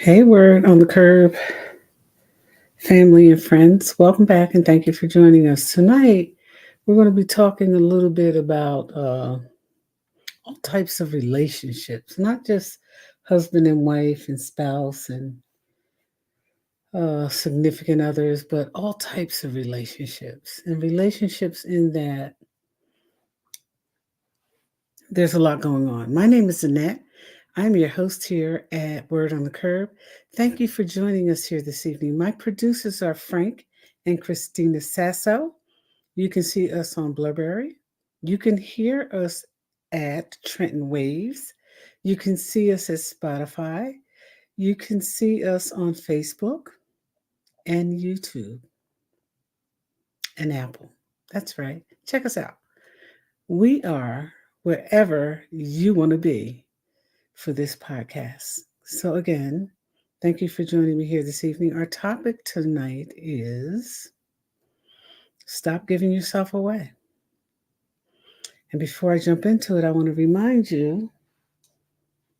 Hey, Word on the Curb, family and friends. Welcome back and thank you for joining us. Tonight, we're going to be talking a little bit about all types of relationships, not just husband and wife and spouse and significant others, but all types of relationships. And relationships in that there's a lot going on. My name is Annette. I'm your host here at Word on the Curb. Thank you for joining us here this evening. My producers are Frank and Christina Sasso. You can see us on Blueberry. You can hear us at Trenton Waves. You can see us at Spotify. You can see us on Facebook and YouTube and Apple. That's right. Check us out. We are wherever you want to be for this podcast. So, again, thank you for joining me here this evening. Our topic tonight is stop giving yourself away. And before I jump into it, I want to remind you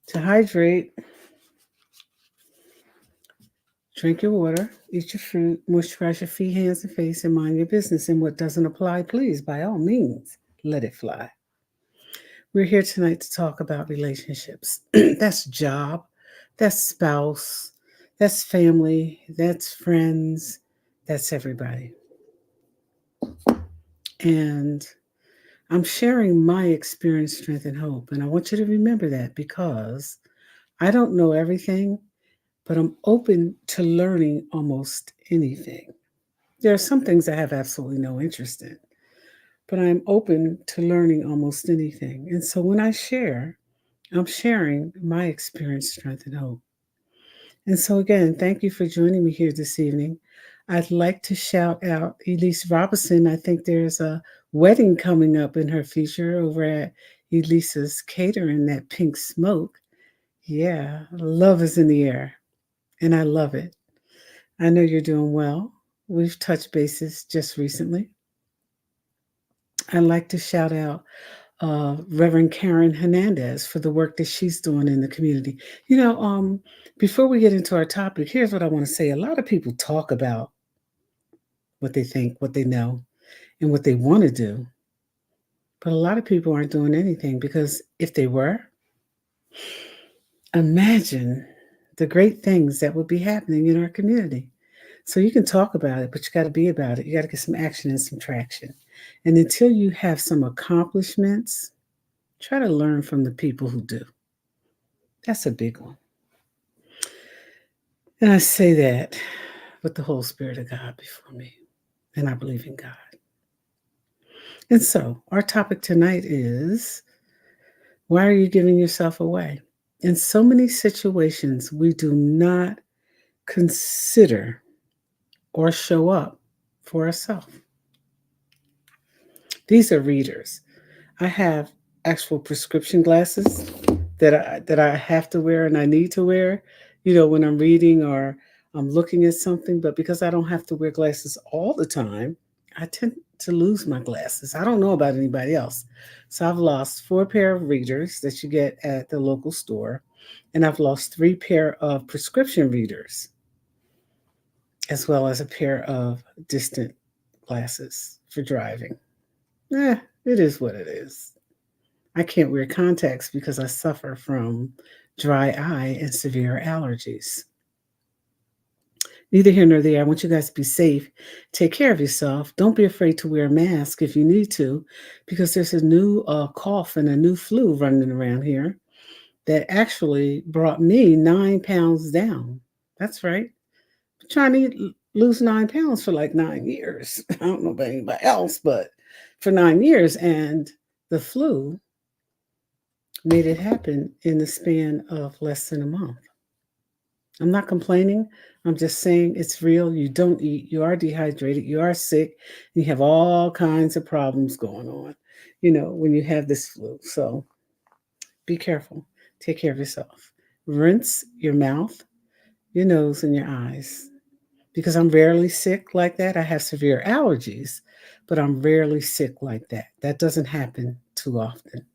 to hydrate, drink your water, eat your fruit, moisturize your feet, hands, and face, and mind your business. And what doesn't apply, please, by all means, let it fly. We're here tonight to talk about relationships. That's job, that's spouse, that's family, that's friends, that's everybody. And I'm sharing my experience, strength, and hope. And I want you to remember that because I don't know everything, but I'm open to learning almost anything. There are some things I have absolutely no interest in, but I'm open to learning almost anything. And so when I share, I'm sharing my experience, strength, and hope. And so, again, thank you for joining me here this evening. I'd like to shout out Elise Robinson. I think there's a wedding coming up in her future over at Elisa's Catering, that pink smoke. Yeah, love is in the air, and I love it. I know you're doing well. We've touched bases just recently. I'd like to shout out Reverend Karen Hernandez for the work that she's doing in the community. You know, before we get into our topic, here's what I want to say. A lot of people talk about what they think, what they know, and what they want to do, but a lot of people aren't doing anything because if they were, imagine the great things that would be happening in our community. So you can talk about it, but you got to be about it. You got to get some action and some traction. And until you have some accomplishments, try to learn from the people who do. That's a big one. And I say that with the whole Spirit of God before me. And I believe in God. And so, our topic tonight is why are you giving yourself away? In so many situations, we do not consider or show up for ourselves. These are readers. I have actual prescription glasses that I have to wear and I need to wear, when I'm reading or I'm looking at something. But because I don't have to wear glasses all the time, I tend to lose my glasses. I don't know about anybody else. So I've lost 4 pair of readers that you get at the local store, and I've lost 3 pair of prescription readers, as well as a pair of distant glasses for driving. It is what it is. I can't wear contacts because I suffer from dry eye and severe allergies. Neither here nor there. I want you guys to be safe. Take care of yourself. Don't be afraid to wear a mask if you need to, because there's a new cough and a new flu running around here that actually brought me 9 pounds down. That's right. I'm trying to lose 9 pounds for like 9 years. I don't know about anybody else, but for 9 years. And the flu made it happen in the span of less than a month. I'm not complaining. I'm just saying it's real. You don't eat, you are dehydrated, you are sick, you have all kinds of problems going on, when you have this flu. So be careful. Take care of yourself. Rinse your mouth, your nose, and your eyes. Because I'm rarely sick like that. I have severe allergies, but I'm rarely sick like that. That doesn't happen too often.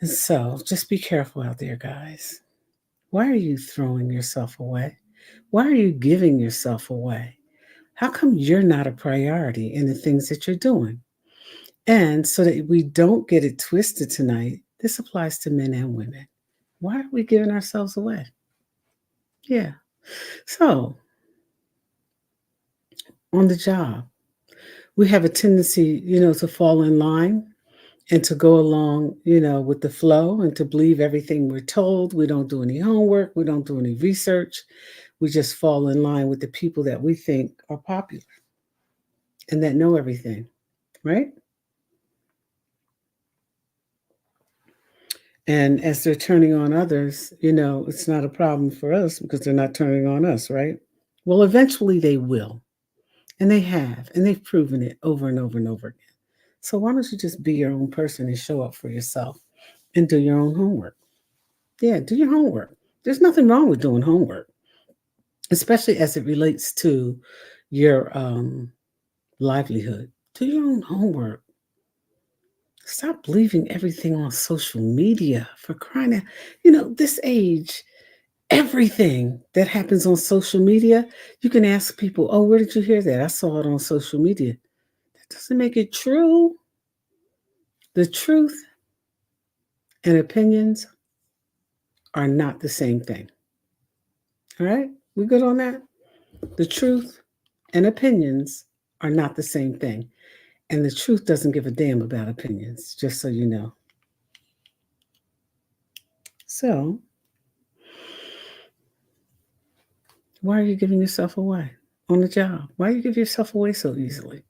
And so just be careful out there, guys. Why are you throwing yourself away? Why are you giving yourself away? How come you're not a priority in the things that you're doing? And so that we don't get it twisted tonight, this applies to men and women. Why are we giving ourselves away? Yeah. So, on the job, we have a tendency, to fall in line and to go along, with the flow and to believe everything we're told. We don't do any homework, we don't do any research. We just fall in line with the people that we think are popular and that know everything, right? And as they're turning on others, it's not a problem for us because they're not turning on us, right? Well, eventually they will. And they have, and they've proven it over and over and over again. So why don't you just be your own person and show up for yourself and do your own homework? Yeah, do your homework. There's nothing wrong with doing homework, especially as it relates to your livelihood. Do your own homework. Stop believing everything on social media for crying out. This age, everything that happens on social media, you can ask people, oh, where did you hear that? I saw it on social media. That doesn't make it true. The truth and opinions are not the same thing. All right? We good on that? The truth and opinions are not the same thing. And the truth doesn't give a damn about opinions, just so you know. So, why are you giving yourself away on the job? Why do you give yourself away so easily?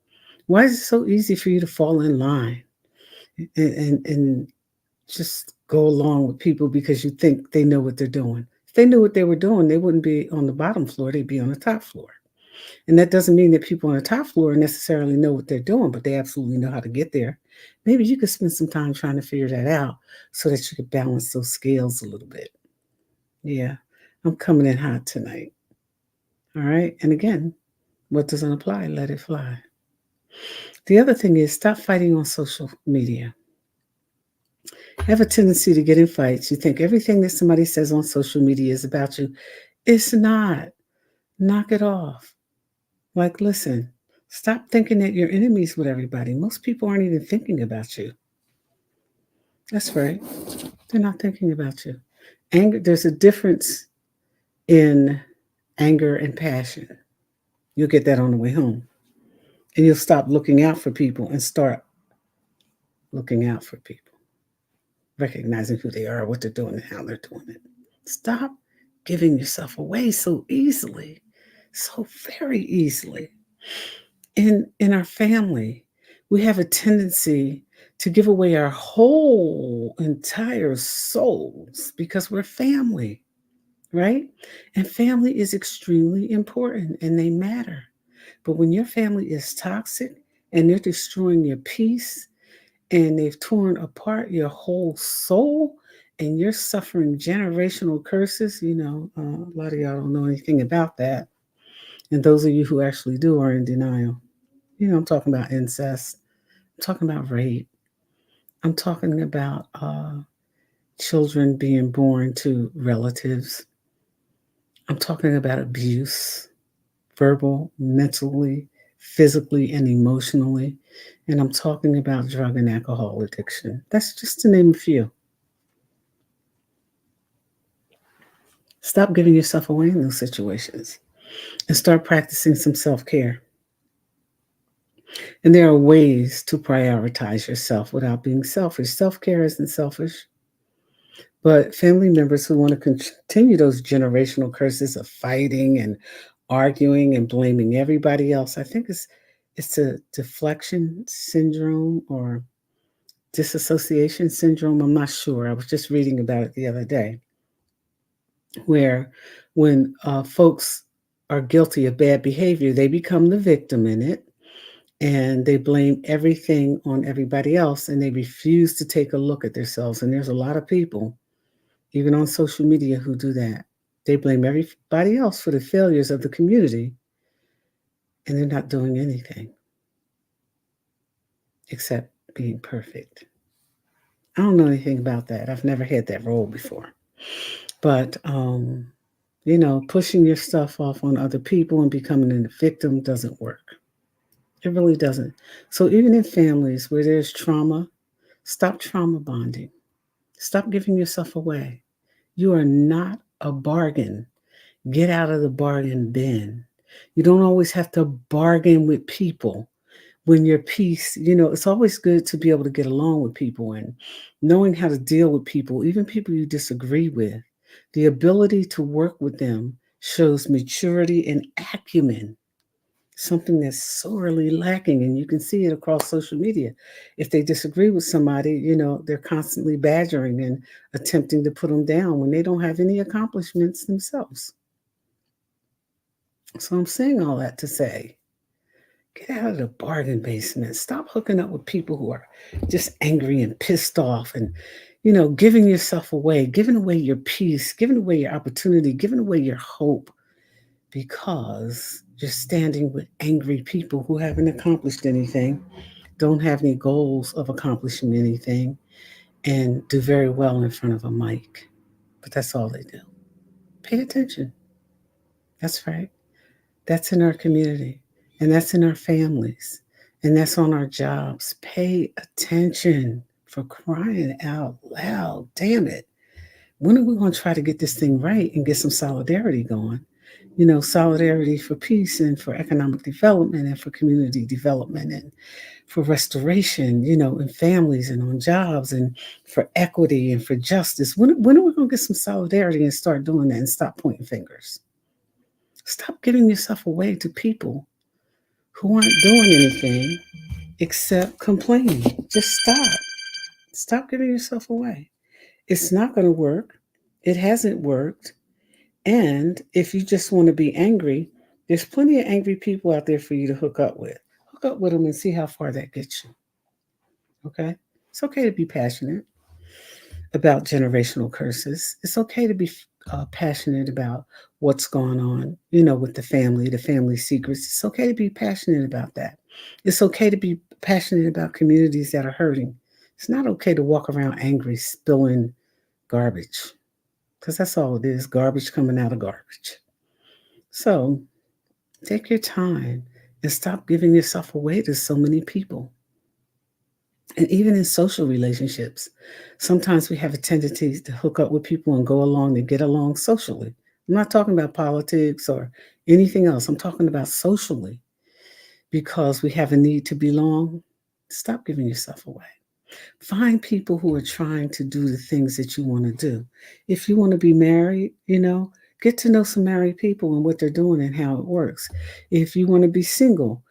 Why is it so easy for you to fall in line and just go along with people because you think they know what they're doing? If they knew what they were doing, they wouldn't be on the bottom floor, they'd be on the top floor. And that doesn't mean that people on the top floor necessarily know what they're doing, but they absolutely know how to get there. Maybe you could spend some time trying to figure that out so that you could balance those scales a little bit. Yeah, I'm coming in hot tonight. All right. And again, what doesn't apply, let it fly. The other thing is stop fighting on social media. I have a tendency to get in fights. You think everything that somebody says on social media is about you. It's not. Knock it off. Like, listen, stop thinking that you're enemies with everybody. Most people aren't even thinking about you. That's right. They're not thinking about you. Anger, there's a difference in anger and passion. You'll get that on the way home. And you'll stop looking out for people and start looking out for people, recognizing who they are, what they're doing, and how they're doing it. Stop giving yourself away so easily, so very easily. In our family, we have a tendency to give away our whole entire souls because we're family, right? And family is extremely important and they matter. But when your family is toxic and they're destroying your peace and they've torn apart your whole soul and you're suffering generational curses, a lot of y'all don't know anything about that. And those of you who actually do are in denial. I'm talking about incest. I'm talking about rape. I'm talking about children being born to relatives. I'm talking about abuse, verbal, mentally, physically, and emotionally. And I'm talking about drug and alcohol addiction. That's just to name a few. Stop giving yourself away in those situations and start practicing some self care. And there are ways to prioritize yourself without being selfish. Self care isn't selfish, but family members who want to continue those generational curses of fighting and arguing and blaming everybody else, I think it's a deflection syndrome or disassociation syndrome. I'm not sure. I was just reading about it the other day, where when folks are guilty of bad behavior, they become the victim in it and they blame everything on everybody else and they refuse to take a look at themselves. And there's a lot of people, even on social media, who do that. They blame everybody else for the failures of the community and they're not doing anything except being perfect. I don't know anything about that. I've never had that role before. But pushing your stuff off on other people and becoming a victim doesn't work. It really doesn't. So even in families where there's trauma, stop trauma bonding. Stop giving yourself away. You are not a bargain. Get out of the bargain bin. You don't always have to bargain with people when you're peace. It's always good to be able to get along with people and knowing how to deal with people, even people you disagree with. The ability to work with them shows maturity and acumen, something that's sorely lacking. And you can see it across social media. If they disagree with somebody, they're constantly badgering and attempting to put them down when they don't have any accomplishments themselves. So I'm saying all that to say, get out of the bargain basement. Stop hooking up with people who are just angry and pissed off and, giving yourself away, giving away your peace, giving away your opportunity, giving away your hope because you're standing with angry people who haven't accomplished anything, don't have any goals of accomplishing anything, and do very well in front of a mic. But that's all they do. Pay attention. That's right. That's in our community, and that's in our families, and that's on our jobs. Pay attention, for crying out loud. Damn it. When are we going to try to get this thing right and get some solidarity going? Solidarity for peace and for economic development and for community development and for restoration, in families and on jobs and for equity and for justice. When are we going to get some solidarity and start doing that and stop pointing fingers? Stop giving yourself away to people who aren't doing anything except complaining. Just stop. Stop giving yourself away. It's not going to work. It hasn't worked. And if you just want to be angry, there's plenty of angry people out there for you to hook up with. Hook up with them and see how far that gets you. Okay? It's okay to be passionate about generational curses. It's okay to be passionate about what's going on, with the family secrets. It's okay to be passionate about that. It's okay to be passionate about communities that are hurting. It's not okay to walk around angry, spilling garbage, because that's all it is, garbage coming out of garbage. So take your time and stop giving yourself away to so many people. And even in social relationships, sometimes we have a tendency to hook up with people and go along to get along socially. I'm not talking about politics or anything else. I'm talking about socially because we have a need to belong. Stop giving yourself away. Find people who are trying to do the things that you want to do. If you want to be married, get to know some married people and what they're doing and how it works. If you want to be single,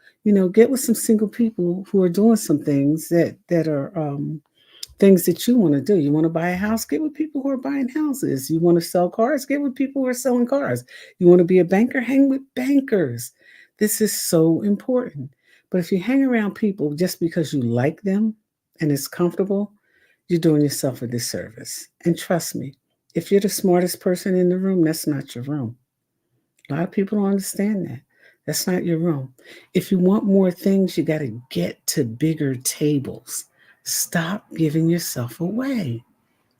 get with some single people who are doing some things that are things that you want to do. You want to buy a house, get with people who are buying houses. You want to sell cars, get with people who are selling cars. You want to be a banker, hang with bankers. This is so important. But if you hang around people just because you like them and it's comfortable, you're doing yourself a disservice. And trust me, if you're the smartest person in the room, that's not your room. A lot of people don't understand that. That's not your room. If you want more things, you got to get to bigger tables. Stop giving yourself away.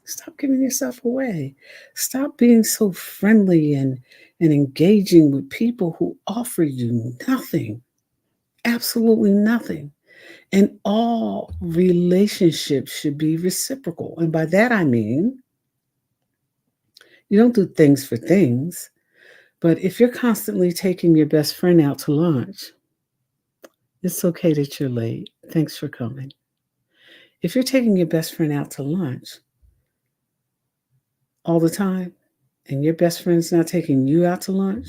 Stop giving yourself away. Stop being so friendly and engaging with people who offer you nothing, absolutely nothing. And all relationships should be reciprocal. And by that I mean, you don't do things for things, but if you're constantly taking your best friend out to lunch, it's okay that you're late. Thanks for coming. If you're taking your best friend out to lunch all the time and your best friend's not taking you out to lunch,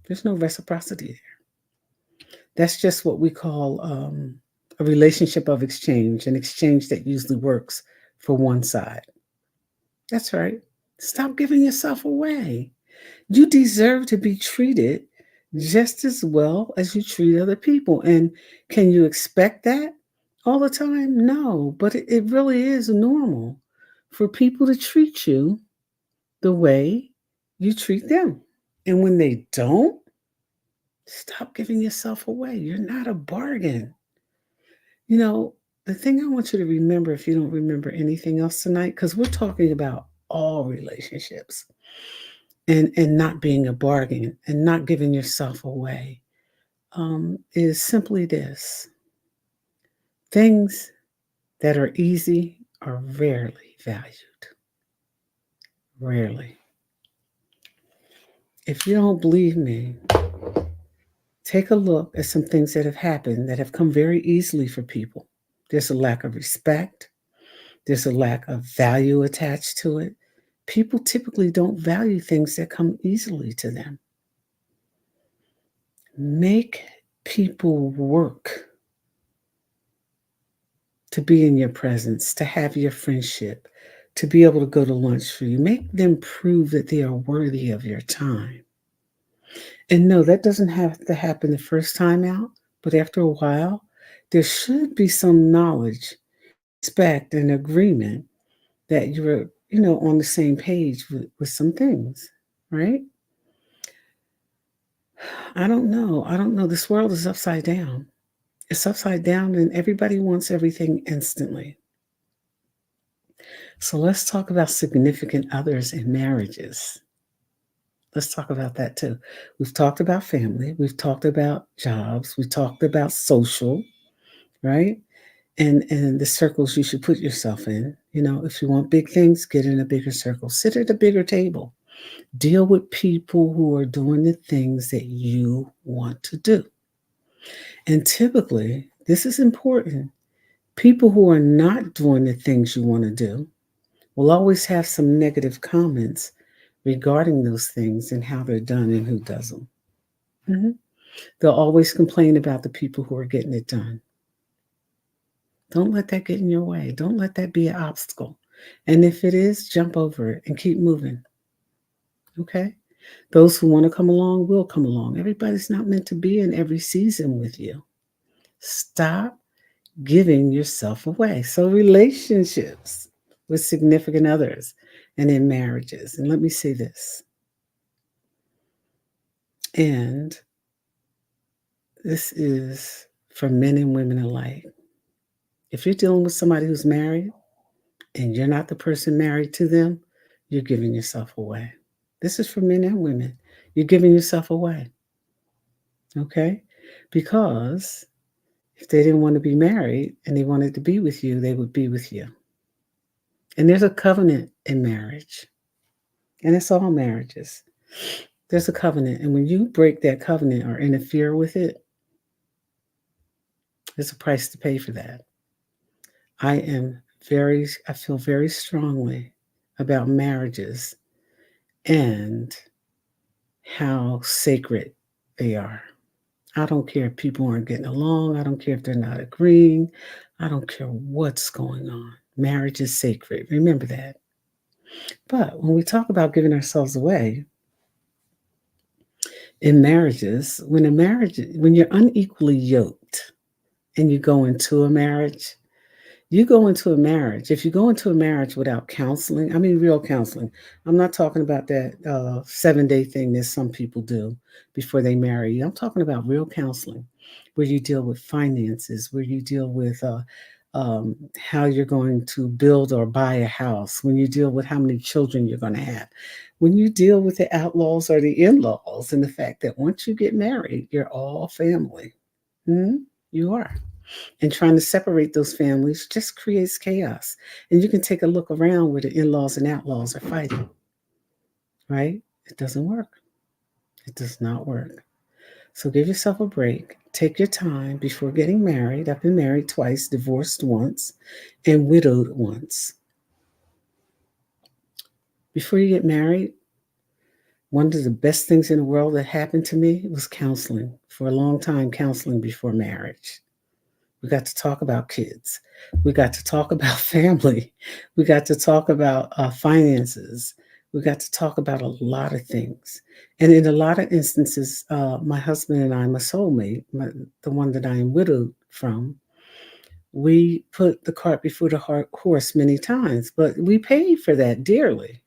there's no reciprocity there. That's just what we call a relationship of exchange, an exchange that usually works for one side. That's right. Stop giving yourself away. You deserve to be treated just as well as you treat other people. And can you expect that all the time? No, but it really is normal for people to treat you the way you treat them. And when they don't, stop giving yourself away. You're not a bargain. You know, the thing I want you to remember, if you don't remember anything else tonight, because we're talking about all relationships. and not being a bargain and not giving yourself away, is simply this: things that are easy are rarely valued. Rarely. If you don't believe me, take a look at some things that have happened that have come very easily for people. There's a lack of respect, there's a lack of value attached to it. People typically don't value things that come easily to them. Make people work to be in your presence, to have your friendship, to be able to go to lunch for you. Make them prove that they are worthy of your time. And no, that doesn't have to happen the first time out, but after a while, there should be some knowledge, respect, and agreement that you're, on the same page with some things, right? I don't know. I don't know. This world is upside down. It's upside down, and everybody wants everything instantly. So let's talk about significant others in marriages. Let's talk about that too. We've talked about family, we've talked about jobs, we talked about social, right? And the circles you should put yourself in. If you want big things, get in a bigger circle. Sit at a bigger table. Deal with people who are doing the things that you want to do. And typically, this is important. People who are not doing the things you want to do will always have some negative comments regarding those things and how they're done and who does them. Mhm. They'll always complain about the people who are getting it done. Don't let that get in your way. Don't let that be an obstacle. And if it is, jump over it and keep moving. Okay? Those who want to come along will come along. Everybody's not meant to be in every season with you. Stop giving yourself away. So, relationships with significant others and in marriages. And let me say this, and this is for men and women alike. If you're dealing with somebody who's married and you're not the person married to them, you're giving yourself away. This is for men and women. You're giving yourself away. Okay? Because if they didn't want to be married and they wanted to be with you, they would be with you. And there's a covenant in marriage, and it's all marriages. There's a covenant. And when you break that covenant or interfere with it, there's a price to pay for that. I feel very strongly about marriages and how sacred they are. I don't care if people aren't getting along. I don't care if they're not agreeing. I don't care what's going on. Marriage is sacred. Remember that. But when we talk about giving ourselves away in marriages, when you're unequally yoked and you go into a marriage. If you go into a marriage without counseling, I mean real counseling. I'm not talking about that 7-day thing that some people do before they marry you. I'm talking about real counseling, where you deal with finances, where you deal with how you're going to build or buy a house, when you deal with how many children you're going to have, when you deal with the outlaws or the in-laws, and the fact that once you get married, you're all family. Mhm. You are. And trying to separate those families just creates chaos. And you can take a look around where the in-laws and outlaws are fighting, right? It doesn't work. It does not work. So give yourself a break. Take your time before getting married. I've been married twice, divorced once, and widowed once. Before you get married, one of the best things in the world that happened to me was counseling. For a long time, counseling before marriage. We got to talk about kids. We got to talk about family. We got to talk about finances. We got to talk about a lot of things. And in a lot of instances, my husband and I, my soulmate, the one that I am widowed from, we put the cart before the horse many times, but we paid for that dearly.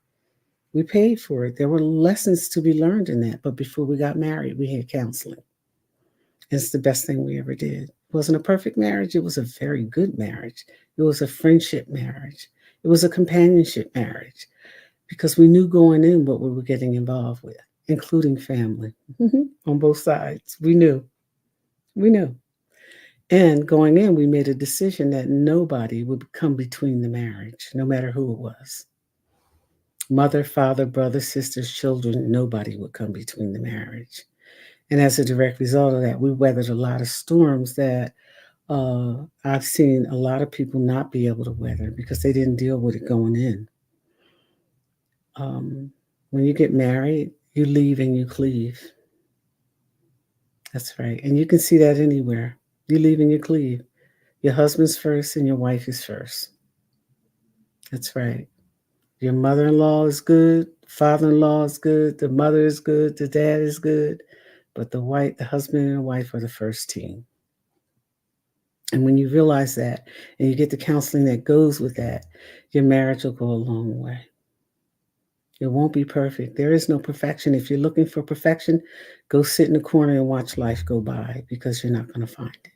We paid for it. There were lessons to be learned in that. But before we got married, we had counseling. It's the best thing we ever did. It wasn't a perfect marriage. It was a very good marriage. It was a friendship marriage. It was a companionship marriage. because we knew going in what we were getting involved with, including family on both sides. We knew. We knew. And going in, we made a decision that nobody would come between the marriage, no matter who it was. Mother, father, brother, sisters, children, nobody would come between the marriage. And as a direct result of that, we weathered a lot of storms that I've seen a lot of people not be able to weather because they didn't deal with it going in. When you get married, you leave and you cleave. That's right. And you can see that anywhere. You leave and you cleave. Your husband's first and your wife is first. That's right. Your mother in law is good, father in law is good, the mother is good, the dad is good, but the husband and the wife are the first team. And when you realize that and you get the counseling that goes with that, your marriage will go a long way. It won't be perfect. There is no perfection. If you're looking for perfection, go sit in the corner and watch life go by because you're not going to find it.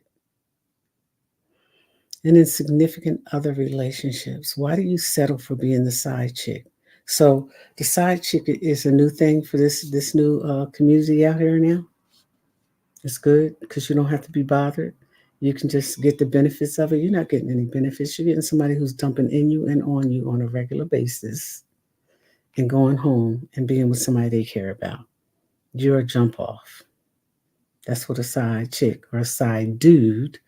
And in significant other relationships, why do you settle for being the side chick? So the side chick is a new thing for this new community out here now. It's good because you don't have to be bothered. You can just get the benefits of it. You're not getting any benefits. You're getting somebody who's dumping in you and on you on a regular basis and going home and being with somebody they care about. You're a jump off. That's what a side chick or a side dude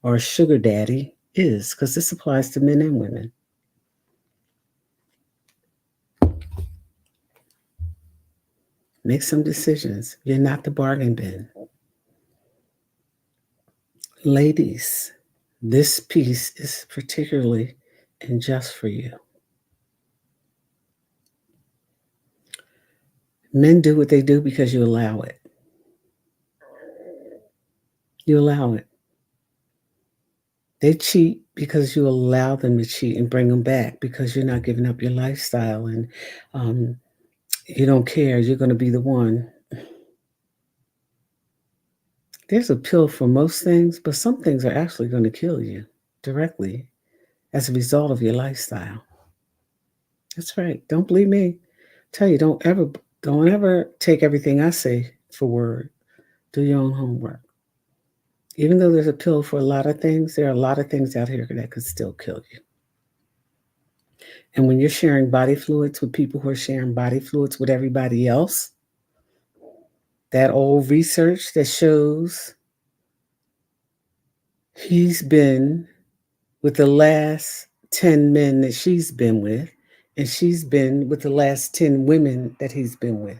or a sugar daddy is, because this applies to men and women. Make some decisions. You're not the bargain bin. Ladies, this piece is particularly and just for you. Men do what they do because you allow it. You allow it. They cheat because you allow them to cheat and bring them back because you're not giving up your lifestyle and um, you don't care. You're going to be the one. There's a pill for most things, but some things are actually going to kill you directly as a result of your lifestyle. That's right. Don't believe me. Tell you, don't ever take everything I say for word. Do your own homework. Even though there's a pill for a lot of things, there are a lot of things out here that could still kill you. And when you're sharing body fluids with people who are sharing body fluids with everybody else, that old research that shows he's been with the last 10 men that she's been with, and she's been with the last 10 women that he's been with.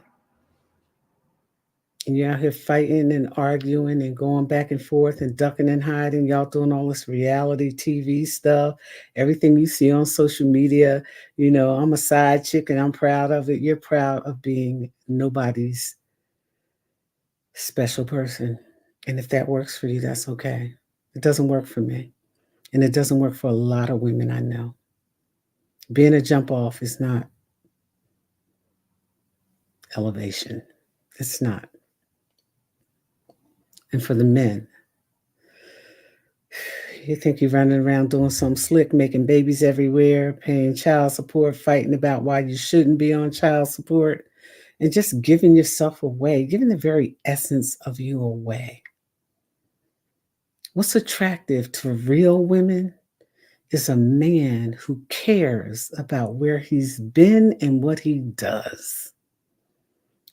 And you're out here fighting and arguing and going back and forth and ducking and hiding. Y'all doing all this reality TV stuff, everything you see on social media. I'm a side chick and I'm proud of it. You're proud of being nobody's special person. And if that works for you, that's okay. It doesn't work for me. And it doesn't work for a lot of women I know. Being a jump off is not elevation. It's not. And for the men, you think you're running around doing something slick, making babies everywhere, paying child support, fighting about why you shouldn't be on child support, and just giving yourself away, giving the very essence of you away. What's attractive to real women is a man who cares about where he's been and what he does.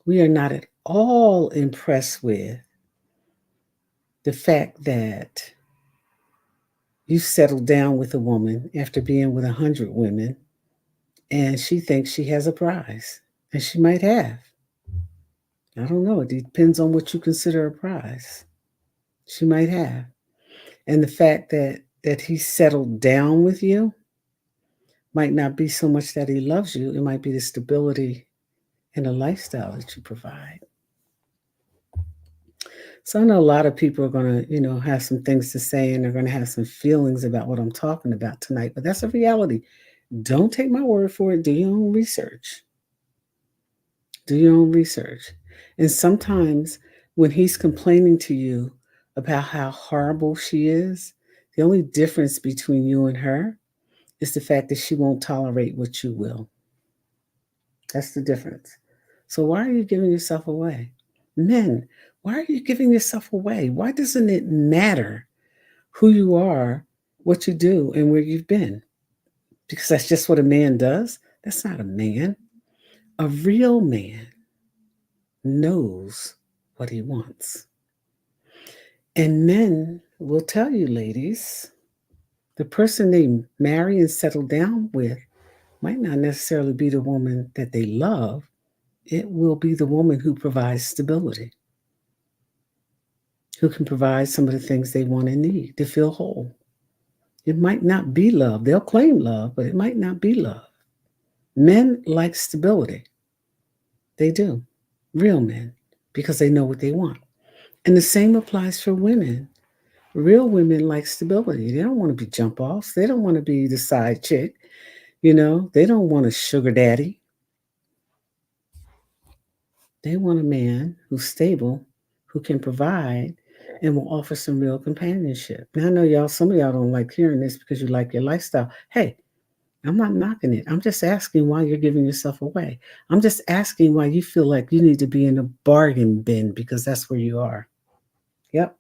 We are not at all impressed with the fact that you settled down with a woman after being with 100 women and she thinks she has a prize, and she might have. I don't know. It depends on what you consider a prize. She might have. And the fact that he settled down with you might not be so much that he loves you. It might be the stability and the lifestyle that you provide. So I know a lot of people are going to, have some things to say and they're going to have some feelings about what I'm talking about tonight, but that's a reality. Don't take my word for it. Do your own research. Do your own research. And sometimes when he's complaining to you about how horrible she is, the only difference between you and her is the fact that she won't tolerate what you will. That's the difference. So why are you giving yourself away? Men, why are you giving yourself away? Why doesn't it matter who you are, what you do, and where you've been? Because that's just what a man does? That's not a man. A real man knows what he wants. And men will tell you, ladies, the person they marry and settle down with might not necessarily be the woman that they love. It will be the woman who provides stability, who can provide some of the things they want and need to feel whole. It might not be love. They'll claim love, but it might not be love. Men like stability. They do. Real men, because they know what they want. And the same applies for women. Real women like stability. They don't want to be jump offs. They don't want to be the side chick. They don't want a sugar daddy. They want a man who's stable, who can provide, and will offer some real companionship. Now, I know some of y'all don't like hearing this because you like your lifestyle. Hey, I'm not knocking it. I'm just asking why you're giving yourself away. I'm just asking why you feel like you need to be in a bargain bin because that's where you are. Yep.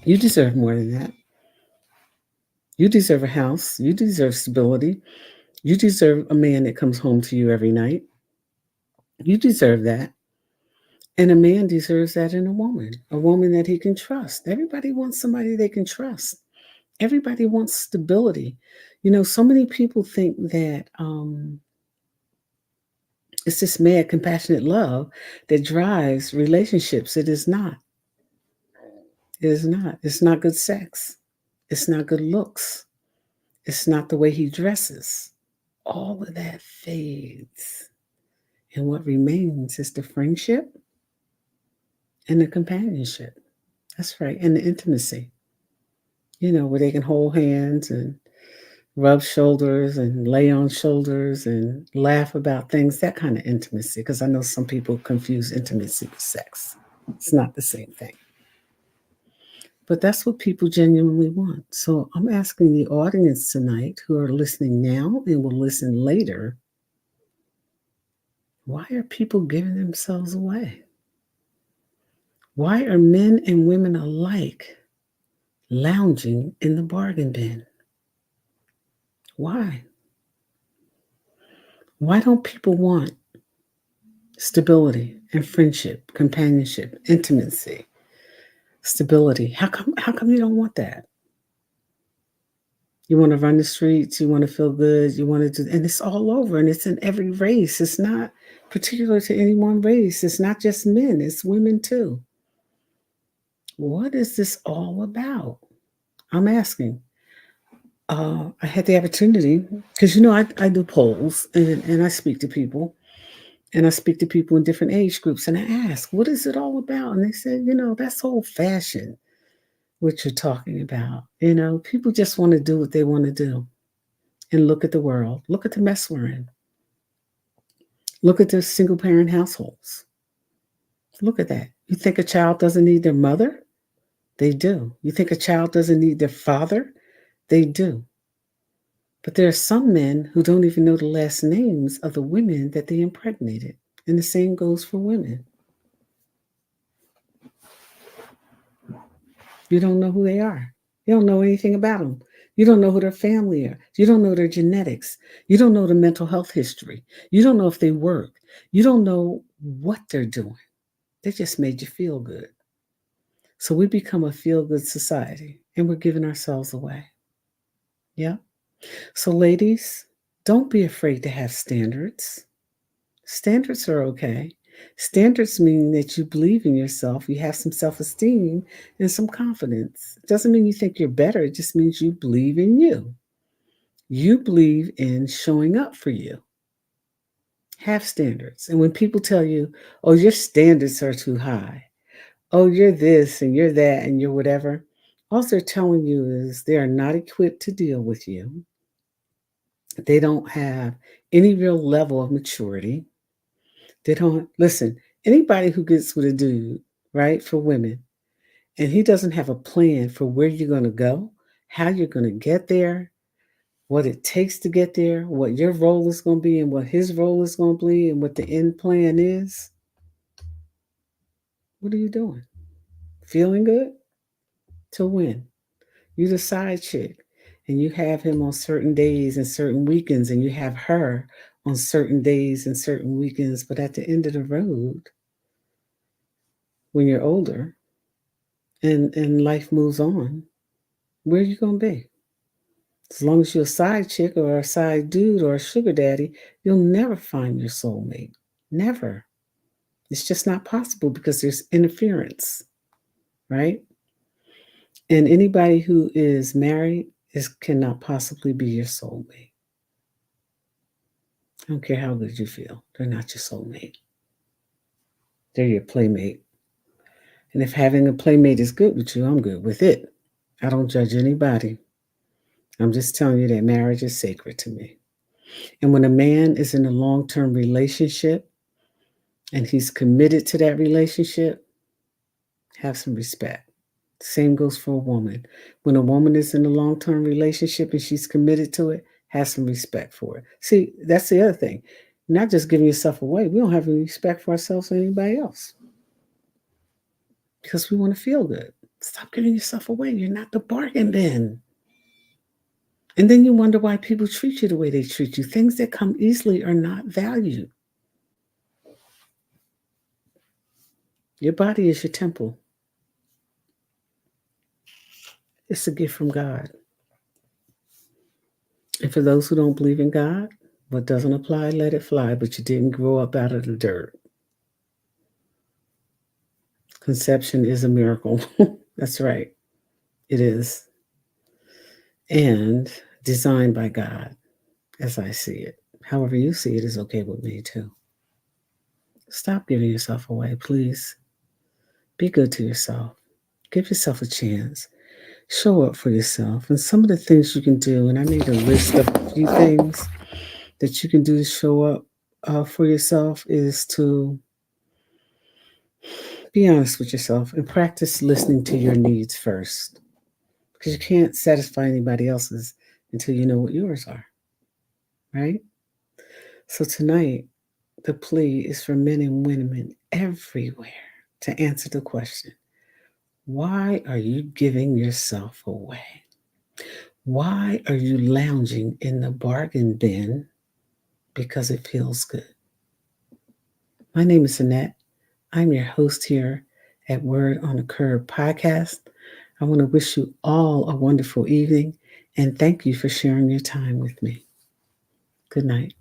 You deserve more than that. You deserve a house. You deserve stability. You deserve a man that comes home to you every night. You deserve that. And a man deserves that in a woman that he can trust. Everybody wants somebody they can trust. Everybody wants stability. So many people think that it's this mad, compassionate love that drives relationships. It is not. It is not. It's not good sex. It's not good looks. It's not the way he dresses. All of that fades. And what remains is the friendship and the companionship. That's right. And the intimacy, where they can hold hands and rub shoulders and lay on shoulders and laugh about things, that kind of intimacy. Because I know some people confuse intimacy with sex. It's not the same thing. But that's what people genuinely want. So I'm asking the audience tonight who are listening now and will listen later, why are people giving themselves away? Why are men and women alike lounging in the bargain bin? Why? Why don't people want stability and friendship, companionship, intimacy, stability? How come you don't want that? You want to run the streets, you want to feel good, you want to do, and it's all over, and it's in every race. It's not particular to any one race. It's not just men, it's women too. What is this all about? I'm asking. I had the opportunity because I do polls and I speak to people, and I speak to people in different age groups, and I ask, what is it all about? And they said, that's old fashioned, what you're talking about. People just want to do what they want to do and look at the world. Look at the mess we're in. Look at the single parent households. Look at that. You think a child doesn't need their mother? They do. You think a child doesn't need their father? They do. But there are some men who don't even know the last names of the women that they impregnated. And the same goes for women. You don't know who they are. You don't know anything about them. You don't know who their family are. You don't know their genetics. You don't know the mental health history. You don't know if they work. You don't know what they're doing. They just made you feel good. So we become a feel good society and we're giving ourselves away. Yeah. So, ladies, don't be afraid to have standards. Standards are okay. Standards mean that you believe in yourself, you have some self esteem and some confidence. It doesn't mean you think you're better, it just means you believe in you. You believe in showing up for you. Have standards. And when people tell you, oh, your standards are too high, oh, you're this and you're that and you're whatever, all they're telling you is they are not equipped to deal with you. They don't have any real level of maturity. They don't listen. Anybody who gets with a dude, right, for women, and he doesn't have a plan for where you're going to go, how you're going to get there, what it takes to get there, what your role is going to be, and what his role is going to be, and what the end plan is, what are you doing? Feeling good? To win. You the side chick, and you have him on certain days and certain weekends, and you have her on certain days and certain weekends. But at the end of the road, when you're older and life moves on, where are you going to be? As long as you're a side chick or a side dude or a sugar daddy, you'll never find your soulmate. Never. It's just not possible because there's interference, right? And anybody who is married cannot possibly be your soulmate. I don't care how good you feel. They're not your soulmate. They're your playmate. And if having a playmate is good with you, I'm good with it. I don't judge anybody. I'm just telling you that marriage is sacred to me. And when a man is in a long-term relationship and he's committed to that relationship, have some respect. Same goes for a woman. When a woman is in a long-term relationship and she's committed to it, have some respect for it. See, that's the other thing. You're not just giving yourself away. We don't have any respect for ourselves or anybody else because we want to feel good. Stop giving yourself away. You're not the bargain bin. And then you wonder why people treat you the way they treat you. Things that come easily are not valued. Your body is your temple. It's a gift from God. And for those who don't believe in God, what doesn't apply, let it fly, but you didn't grow up out of the dirt. Conception is a miracle. That's right. It is. And designed by God, as I see it. However you see it is okay with me too. Stop giving yourself away, please. Be good to yourself. Give yourself a chance. Show up for yourself. And some of the things you can do, and I made a list of a few things that you can do to show up for yourself, is to be honest with yourself and practice listening to your needs first. Because you can't satisfy anybody else's until you know what yours are. Right? So tonight, the plea is for men and women everywhere to answer the question, why are you giving yourself away? Why are you lounging in the bargain bin? Because it feels good. My name is Annette. I'm your host here at Word on the Curb podcast. I want to wish you all a wonderful evening and thank you for sharing your time with me. Good night.